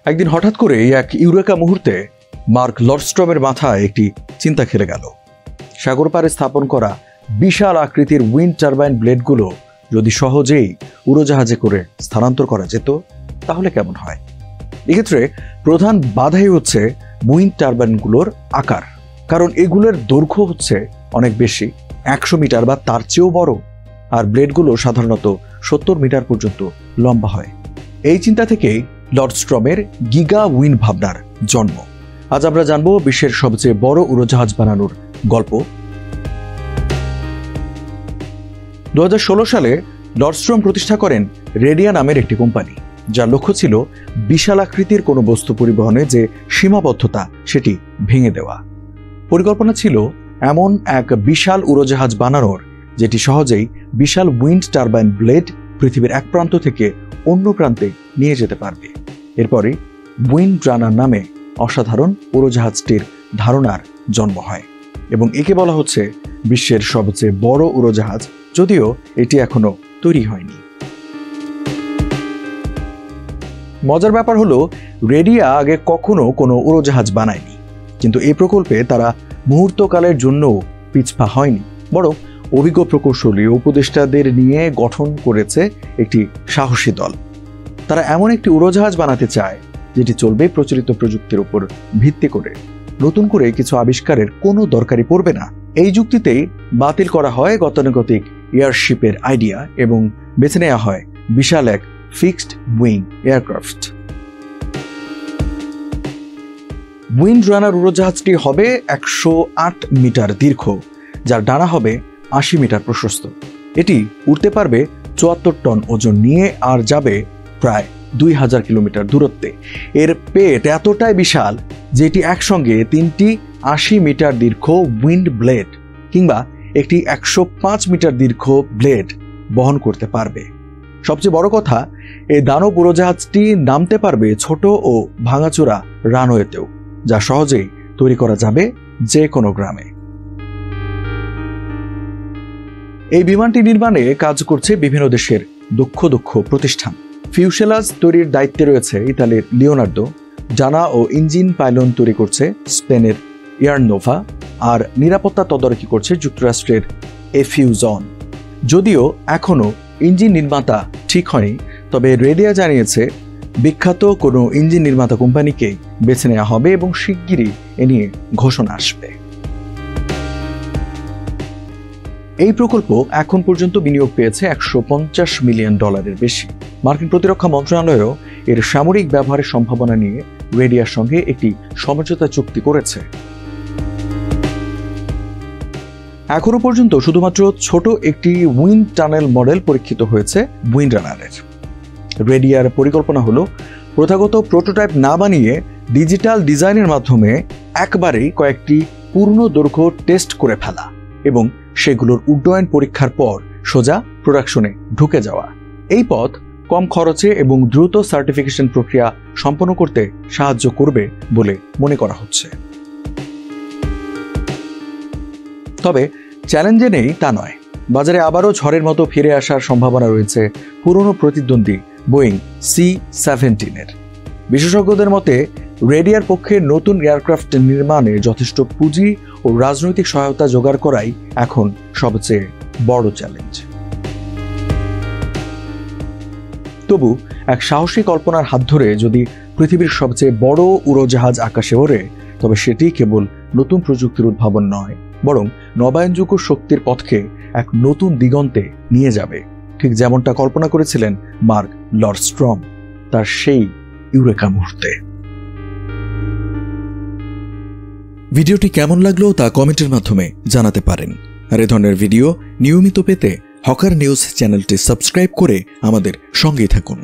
একদিন হঠাৎ করে এক ইউরেকা মুহূর্তে মার্ক লর্ডস্ট্রমের মাথায় একটি চিন্তা খেলে গেল। সাগর পাড়ে স্থাপন করা বিশাল আকৃতির উইন্ড টারবাইন ব্লেডগুলো যদি সহজেই উড়োজাহাজে করে স্থানান্তর করা যেত তাহলে কেমন হয়। এক্ষেত্রে প্রধান বাধাই হচ্ছে উইন্ড টারবাইনগুলোর আকার, কারণ এগুলোর দৈর্ঘ্য হচ্ছে অনেক বেশি, 100 মিটার বা তার চেয়েও বড়, আর ব্লেডগুলো সাধারণত 70 মিটার পর্যন্ত লম্বা হয়। এই চিন্তা থেকেই লর্ডস্ট্রমের গিগা উইন্ড ভাবনার জন্ম। আজ আমরা জানবো বিশ্বের সবচেয়ে বড় উড়োজাহাজ বানানোর গল্প। 2016 সালে লর্ডস্ট্রম প্রতিষ্ঠা করেন রেডিয়া নামের একটি কোম্পানি, যার লক্ষ্য ছিল বিশাল আকৃতির কোনো বস্তু পরিবহনে যে সীমাবদ্ধতা সেটি ভেঙে দেওয়া। পরিকল্পনা ছিল এমন এক বিশাল উড়োজাহাজ বানানোর যেটি সহজেই বিশাল উইন্ড টারবাইন ব্লেড পৃথিবীর এক প্রান্ত থেকে অন্য প্রান্তে নিয়ে যেতে পারবে। এরপরই উইন্ড রানার নামে অসাধারণ উড়োজাহাজটির ধারণার জন্ম হয় এবং একে বলা হচ্ছে বিশ্বের সবচেয়ে বড় উড়োজাহাজ, যদিও এটি এখনো তৈরি হয়নি। মজার ব্যাপার হলো রেডিয়া আগে কখনো কোনো উড়োজাহাজ বানায়নি, কিন্তু এই প্রকল্পে তারা মুহূর্তকালের জন্য পিছপা হয়নি, বরং অভিজ্ঞ প্রকৌশলী ও উপদেষ্টাদের নিয়ে গঠন করেছে একটি সাহসী দল। তারা এমন একটি উড়োজাহাজ বানাতে চায় যেটি চলবে প্রচলিত প্রযুক্তির উপর ভিত্তি করে, নতুন করে কিছু আবিষ্কারের কোনো দরকারই পড়বে না। এই যুক্তিতেই বাতিল করা হয় গতানুগতিক এয়ারশিপের আইডিয়া এবং বেছে নেওয়া হয় বিশাল এক ফিক্সড উইং এয়ারক্রাফট। উইন্ড রানার উড়োজাহাজটি হবে 108 মিটার দীর্ঘ, যার ডানা হবে 80 মিটার প্রশস্ত। এটি উড়তে পারবে 74 টন ওজন নিয়ে আর যাবে প্রায় 2000 কিলোমিটার দূরত্বে। এর পেট এতটাই বিশাল যে এটি একসঙ্গে 3টি 80 মিটার দীর্ঘ উইন্ড ব্লেড কিংবা একটি 105 মিটার দীর্ঘ ব্লেড বহন করতে পারবে। সবচেয়ে বড় কথা, এই দানব উড়োজাহাজটি নামতে পারবে ছোট ও ভাঙাচোরা রানওয়েতেও, যা সহজেই তৈরি করা যাবে যে কোনো গ্রামে। এই বিমানটি নির্মাণে কাজ করছে বিভিন্ন দেশের দক্ষ প্রতিষ্ঠান। ফিউসেলাজ তৈরির দায়িত্বে রয়েছে ইতালির লিওনার্দো, ডানা ও ইঞ্জিন পাইলন তৈরি করছে স্পেনের ইয়ারনোভা, আর নিরাপত্তা তদারকি করছে যুক্তরাষ্ট্রের এফিউজন। যদিও এখনো ইঞ্জিন নির্মাতা ঠিক হয়নি, তবে রেডিয়া জানিয়েছে বিখ্যাত কোনো ইঞ্জিন নির্মাতা কোম্পানিকেই বেছে নেওয়া হবে এবং শিগগিরই এ নিয়ে ঘোষণা আসবে। এই প্রকল্প এখন পর্যন্ত বিনিয়োগ পেয়েছে $150 মিলিয়ন বেশি। মার্কিন প্রতিরক্ষা মন্ত্রণালয়ও এর সামরিক ব্যবহারের সম্ভাবনা নিয়ে রেডিয়ার সঙ্গে একটি সমঝোতা চুক্তি করেছে। এখনো পর্যন্ত শুধুমাত্র ছোট একটি উইন্ড টানেল মডেল পরীক্ষিত হয়েছে উইন্ড রানারের। রেডিয়ার পরিকল্পনা হলো প্রথাগত প্রোটোটাইপ না বানিয়ে ডিজিটাল ডিজাইনের মাধ্যমে একবারেই কয়েকটি পূর্ণ দৈর্ঘ্য টেস্ট করে ফেলা এবং সেগুলোর উড্ডয়ন পরীক্ষার পর সোজা প্রোডাকশনে ঢুকে যাওয়া। এই পথ কম খরচে এবং দ্রুত সার্টিফিকেশন প্রক্রিয়া সম্পন্ন করতে সাহায্য করবে বলে মনে করা হচ্ছে। তবে চ্যালেঞ্জে নেই তা নয়, বাজারে আবারও ঝড়ের মতো ফিরে আসার সম্ভাবনা রয়েছে পুরনো প্রতিদ্বন্দ্বী বোয়িং C-17-এর। বিশেষজ্ঞদের মতে রেডিয়ার পক্ষে নতুন এয়ারক্রাফট নির্মাণে যথেষ্ট পুঁজি ও রাজনৈতিক সহায়তা জোগাড় করাই এখন সবচেয়ে বড় চ্যালেঞ্জ। তবু এক সাহসী কল্পনার হাত ধরে যদি পৃথিবীর সবচেয়ে বড় উড়োজাহাজ আকাশে ওড়ে, তবে সেটি কেবল নতুন প্রযুক্তির উদ্ভাবন নয়, বরং নবায়নযোগ্য শক্তির পথকে এক নতুন দিগন্তে নিয়ে যাবে, ঠিক যেমনটা কল্পনা করেছিলেন মার্ক লর্ডস্ট্রম তার সেই ইউরেকা মুহূর্তে। ভিডিওটি কেমন লাগলো তা কমেন্টের মাধ্যমে জানাতে পারেন। আর এ ধরনের ভিডিও নিয়মিত পেতে হকার নিউজ চ্যানেলটি সাবস্ক্রাইব করে আমাদের সঙ্গেই থাকুন।